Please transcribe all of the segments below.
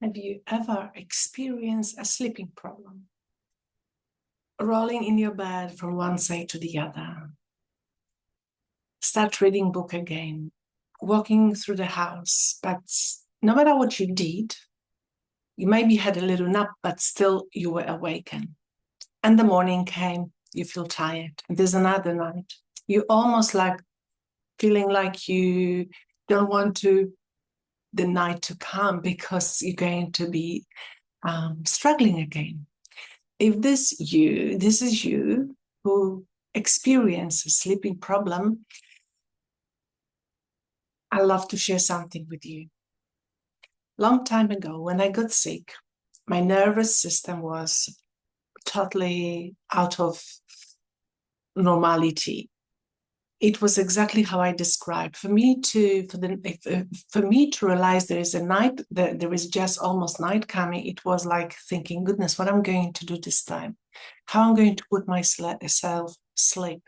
Have you ever experienced a sleeping problem? Rolling in your bed from one side to the other. Start reading book again. Walking through the house. But no matter what you did, you maybe had a little nap, but still you were awakened. And the morning came, you feel tired. And there's another night. You almost like feeling like you don't want the night to come because you're going to be struggling again. If this is you who experience a sleeping problem, I love to share something with you. Long time ago, when I got sick, my nervous system was totally out of normality. It was exactly how I described. For me to realize there is a night, there is just almost night coming, it was like thinking, goodness, what I'm going to do this time? How I'm going to put myself sleep?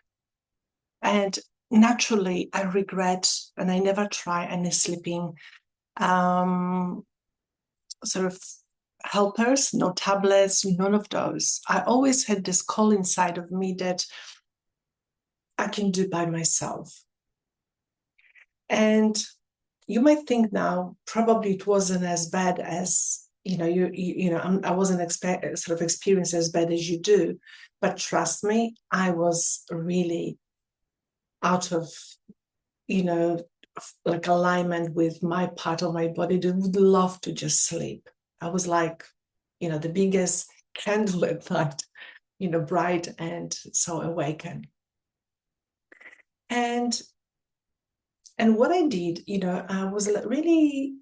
And naturally, I regret, and I never try any sleeping sort of helpers, no tablets, none of those. I always had this call inside of me that I can do by myself. And you might think now, probably it wasn't as bad as, I wasn't sort of experienced as bad as you do. But trust me, I was really out of, like alignment with my part of my body that would love to just sleep. I was like, the biggest candle at night, bright and so awakened. And what I did, I was really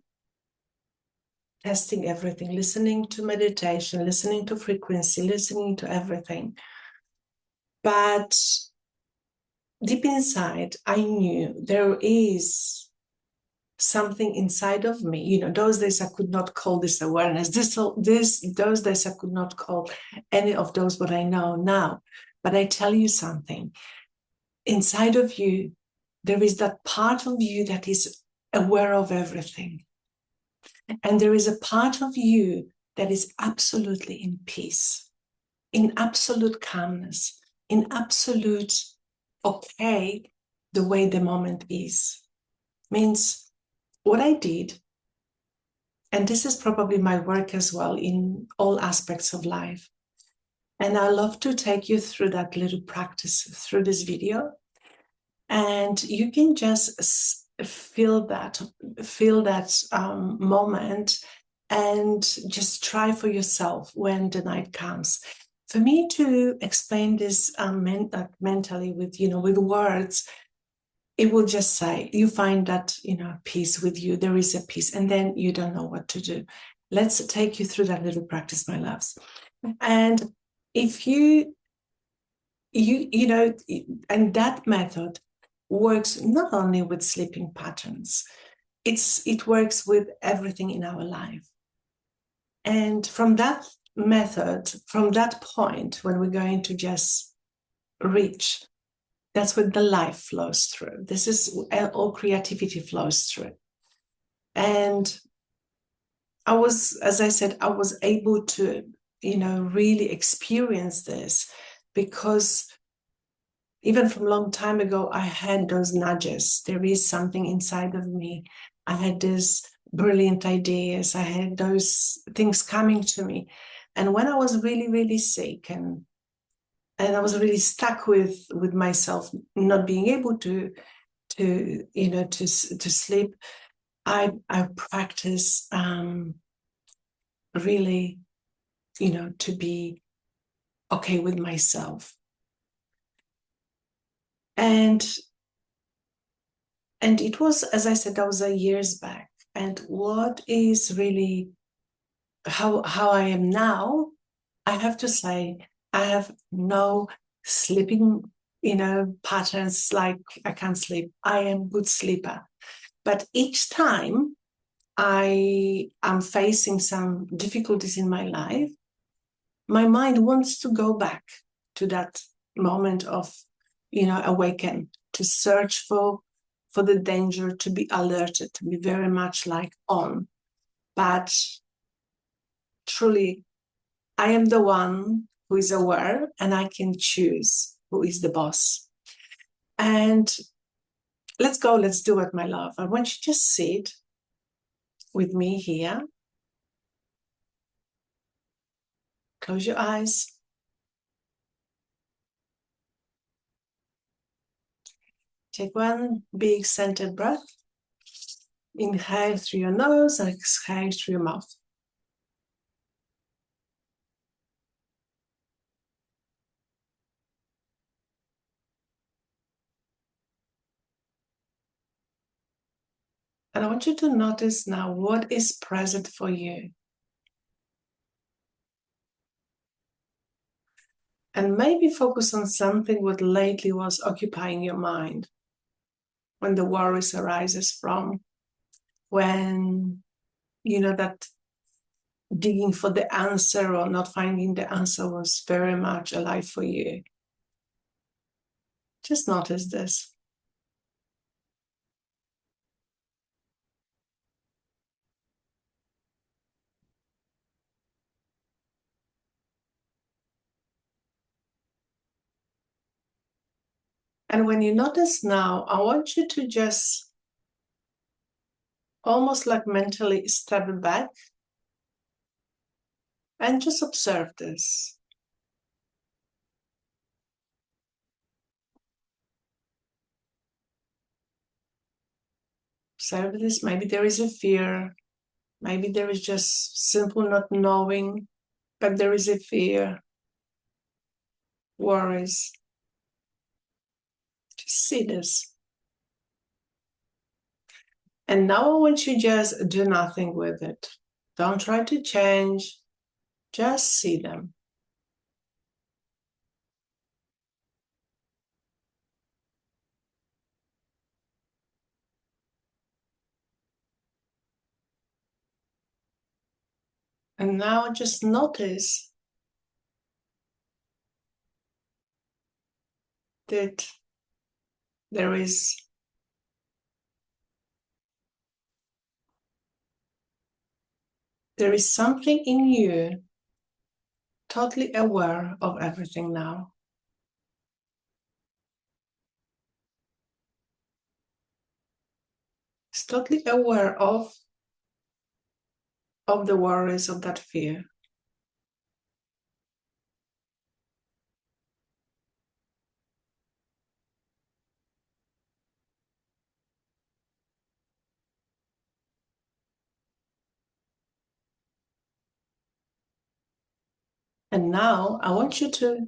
testing everything, listening to meditation, listening to frequency, listening to everything. But deep inside, I knew there is something inside of me. Those days I could not call this awareness. Those days I could not call any of those what I know now. But I tell you something. Inside of you, there is that part of you that is aware of everything. And there is a part of you that is absolutely in peace, in absolute calmness, in absolute okay the way the moment is. Means what I did, and this is probably my work as well in all aspects of life. And I love to take you through that little practice through this video. And you can just feel that moment and just try for yourself when the night comes. For me to explain this mentally with words, it will just say, you find that, peace with you, there is a peace, and then you don't know what to do. Let's take you through that little practice, my loves. And if you and that method works not only with sleeping patterns, it works with everything in our life. And from that method, from that point, when we're going to just reach, that's where the life flows through. This is all creativity flows through. And as I said, I was able to, really experience this because even from a long time ago, I had those nudges. There is something inside of me. I had these brilliant ideas. I had those things coming to me. And when I was really, really sick and I was really stuck with myself, not being able to sleep, I practice really, to be okay with myself. And it was, as I said, that was years back. And what is really how I am now, I have to say, I have no sleeping, patterns like I can't sleep. I am a good sleeper. But each time I am facing some difficulties in my life, my mind wants to go back to that moment of, awaken, to search for the danger, to be alerted, to be very much like on. But truly, I am the one who is aware, and I can choose who is the boss. And let's go, let's do it, my love. I want you to just sit with me here. Close your eyes. Take one big centered breath. Inhale through your nose and exhale through your mouth. And I want you to notice now what is present for you. And maybe focus on something what lately was occupying your mind. When the worries arises from, when you know that digging for the answer or not finding the answer was very much alive for you. Just notice this. And when you notice now, I want you to just almost like mentally step back and just observe this. Observe this. Maybe there is a fear. Maybe there is just simple not knowing, but there is a fear, worries. Just see this. And now I want you just do nothing with it. Don't try to change. Just see them. And now just notice that there is something in you totally aware of everything now. It's totally aware of the worries, of that fear. And now I want you to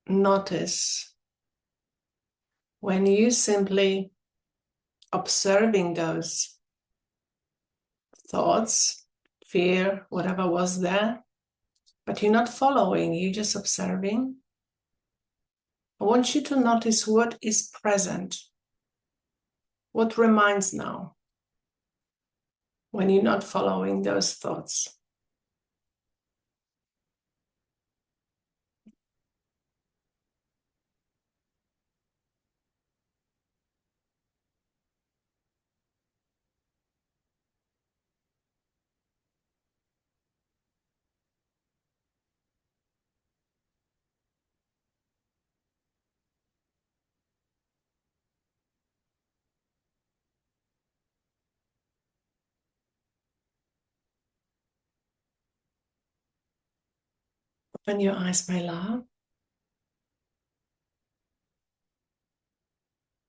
notice when you simply observing those thoughts, fear, whatever was there, but you're not following, you're just observing. I want you to notice what is present, what reminds now when you're not following those thoughts. Open your eyes, my love.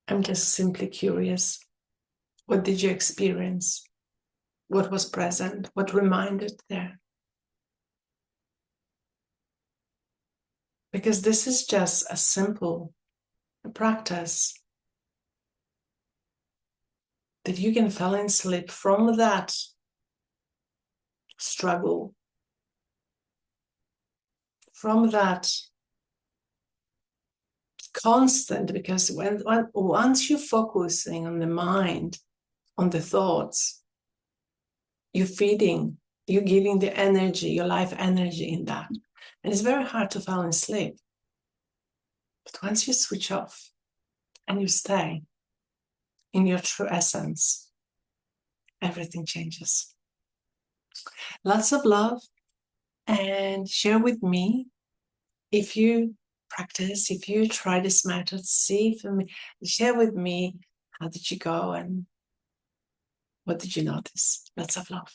I'm just simply curious. What did you experience? What was present? What reminded there? Because this is just a simple practice that you can fall asleep from that struggle, from that constant, because once you're focusing on the mind, on the thoughts, you're feeding, you're giving the energy, your life energy in that. And it's very hard to fall asleep. But once you switch off and you stay in your true essence, everything changes. Lots of love, and share with me if you practice, if you try this method, share with me how did you go and what did you notice. Lots of love.